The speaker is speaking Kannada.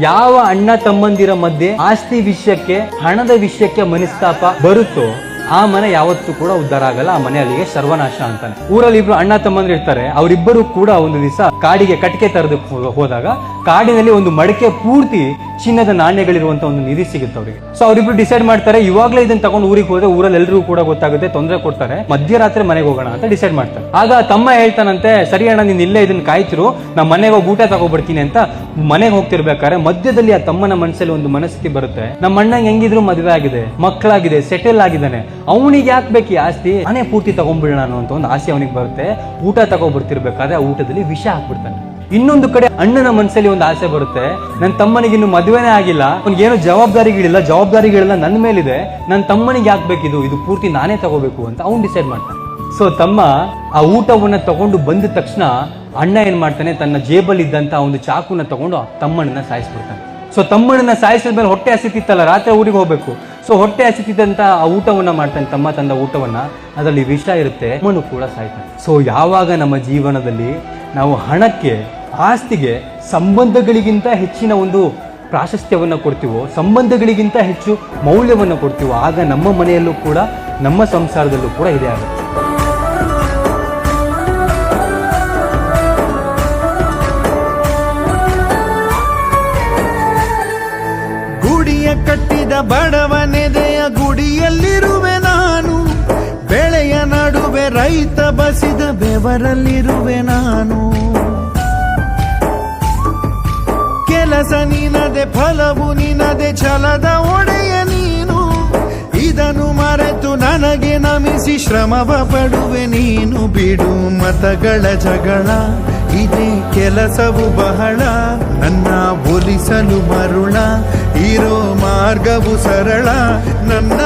ಯಾವ ಅಣ್ಣ ತಮ್ಮಂದಿರ ಮಧ್ಯೆ ಆಸ್ತಿ ವಿಷಯಕ್ಕೆ ಹಣದ ವಿಷಯಕ್ಕೆ ಮನಸ್ತಾಪ ಬರುತ್ತೋ ಆ ಮನೆ ಯಾವತ್ತೂ ಕೂಡ ಉದ್ಧಾರ ಆಗಲ್ಲ. ಆ ಮನೆ ಅಲ್ಲಿಗೆ ಸರ್ವನಾಶ ಅಂತಾನೆ. ಊರಲ್ಲಿ ಇಬ್ರು ಅಣ್ಣ ತಮ್ಮಂದ್ರು ಇರ್ತಾರೆ. ಅವರಿಬ್ಬರು ಕೂಡ ಒಂದು ದಿವಸ ಕಾಡಿಗೆ ಕಟ್ಟಿಗೆ ತರದಕ್ಕೆ ಹೋದಾಗ ಕಾಡಿನಲ್ಲಿ ಒಂದು ಮಡಕೆ ಪೂರ್ತಿ ಚಿನ್ನದ ನಾಣ್ಯಗಳಿರುವಂತ ಒಂದು ನಿಧಿ ಸಿಗುತ್ತೆ ಅವರಿಗೆ. ಸೊ ಅವರಿಬ್ರು ಡಿಸೈಡ್ ಮಾಡ್ತಾರೆ, ಇವಾಗಲೇ ಇದನ್ನ ತಗೊಂಡು ಊರಿಗೆ ಹೋದ್ರೆ ಊರಲ್ಲಿ ಎಲ್ರಿಗೂ ಕೂಡ ಗೊತ್ತಾಗುತ್ತೆ, ತೊಂದರೆ ಕೊಡ್ತಾರೆ, ಮಧ್ಯರಾತ್ರಿ ಮನೆಗೆ ಹೋಗೋಣ ಅಂತ ಡಿಸೈಡ್ ಮಾಡ್ತಾರೆ. ಆಗ ತಮ್ಮ ಹೇಳ್ತಾನಂತೆ, ಸರಿ ಅಣ್ಣ ನೀನ್ ಇಲ್ಲೇ ಇದನ್ನ ಕಾಯ್ತಿರು, ನಾ ಮನೆಗೆ ಹೋಗಿ ಊಟ ತಗೊಬಿಡ್ತೀನಿ ಅಂತ ಮನೆಗೆ ಹೋಗ್ತಿರ್ಬೇಕಾದ್ರೆ ಮಧ್ಯದಲ್ಲಿ ಆ ತಮ್ಮನ ಮನಸ್ಸಲ್ಲಿ ಒಂದು ಮನಸ್ಥಿತಿ ಬರುತ್ತೆ, ನಮ್ಮ ಅಣ್ಣಂಗೆ ಹೆಂಗಿದ್ರು ಮದುವೆ ಆಗಿದೆ, ಮಕ್ಕಳಾಗಿದೆ, ಸೆಟಲ್ ಆಗಿದ್ದಾನೆ, ಅವನಿಗೆ ಯಾಕೆ ಬೇಕು ಈ ಆಸ್ತಿ, ಮನೆ ಪೂರ್ತಿ ತಗೊಂಡ್ಬಿಡೋಣ ಅಂತ ಒಂದು ಆಸೆ ಅವನಿಗೆ ಬರುತ್ತೆ. ಊಟ ತಗೊಬರ್ತಿರ್ಬೇಕಾದ್ರೆ ಆ ಊಟದಲ್ಲಿ ವಿಷ ಹಾಕ್ಬಿಡ್ತಾನೆ. ಇನ್ನೊಂದು ಕಡೆ ಅಣ್ಣನ ಮನಸ್ಸಲ್ಲಿ ಒಂದು ಆಸೆ ಬರುತ್ತೆ, ನನ್ನ ತಮ್ಮನಿಗೆ ಇನ್ನು ಮದುವೆನೇ ಆಗಿಲ್ಲ, ಅವನಿಗೇನು ಜವಾಬ್ದಾರಿಗಳಿಲ್ಲ ನನ್ನ ಮೇಲಿದೆ, ನನ್ನ ತಮ್ಮನಿಗೆ ಯಾಕೆ ಬೇಕಿದು, ಇದು ಪೂರ್ತಿ ನಾನೇ ತಗೋಬೇಕು ಅಂತ ಅವ್ನು ಡಿಸೈಡ್ ಮಾಡ್ತಾನೆ. ಸೊ ತಮ್ಮ ಆ ಊಟವನ್ನ ತಗೊಂಡು ಬಂದ ತಕ್ಷಣ ಅಣ್ಣ ಏನ್ ಮಾಡ್ತಾನೆ, ತನ್ನ ಜೇಬಲ್ಲಿ ಇದ್ದಂತ ಒಂದು ಚಾಕುನ ತಗೊಂಡು ತಮ್ಮಣ್ಣನ ಸಾಯಿಸ್ಬಿಡ್ತಾನೆ. ಸೊ ತಮ್ಮಣ್ಣನ ಸಾಯಿಸಿದ ಮೇಲೆ ಹೊಟ್ಟೆ ಹಸಿತಿತ್ತಲ್ಲ, ರಾತ್ರಿ ಊರಿಗೆ ಹೋಗ್ಬೇಕು. ಸೊ ಹೊಟ್ಟೆ ಹಸಿತಿದ್ದಂತ ಆ ಊಟವನ್ನ ಮಾಡ್ತಾನೆ, ತಮ್ಮ ತಂದ ಊಟವನ್ನ, ಅದರಲ್ಲಿ ವಿಷ ಇರುತ್ತೆ, ತಮ್ಮನು ಕೂಡ ಸಾಯ್ತಾನೆ. ಸೊ ಯಾವಾಗ ನಮ್ಮ ಜೀವನದಲ್ಲಿ ನಾವು ಹಣಕ್ಕೆ, ಆಸ್ತಿಗೆ, ಸಂಬಂಧಗಳಿಗಿಂತ ಹೆಚ್ಚಿನ ಒಂದು ಪ್ರಾಶಸ್ತ್ಯವನ್ನು ಕೊಡ್ತೀವೋ, ಸಂಬಂಧಗಳಿಗಿಂತ ಹೆಚ್ಚು ಮೌಲ್ಯವನ್ನು ಕೊಡ್ತೀವೋ, ಆಗ ನಮ್ಮ ಮನೆಯಲ್ಲೂ ಕೂಡ ನಮ್ಮ ಸಂಸಾರದಲ್ಲೂ ಕೂಡ ಇದೇ ಆಗುತ್ತೆ. ಗುಡಿಯ ಕಟ್ಟಿದ ಬಡವನೆದೆಯ ಗುಡಿಯಲ್ಲಿರುವೆ ನಾನು, ಬೆಳೆಯ ನಡುವೆ ರೈತ ಬಸಿದ ಬೆವರಲ್ಲಿರುವೆ ನಾನು. ಕೆಲಸ ನಿನದೆ, ಫಲವು ನಿನದೆ, ಛಲದ ಒಡೆಯ ನೀನು, ಇದನ್ನು ಮರೆತು ನನಗೆ ನಮಿಸಿ ಶ್ರಮವ ಪಡುವೆ ನೀನು. ಬಿಡು ಮತಗಳ ಜಗಳ, ಇದೇ ಕೆಲಸವು ಬಹಳ, ನನ್ನ ಒಲಿಸಲು ಮರುಳ, ಇರೋ ಮಾರ್ಗವು ಸರಳ, ನನ್ನ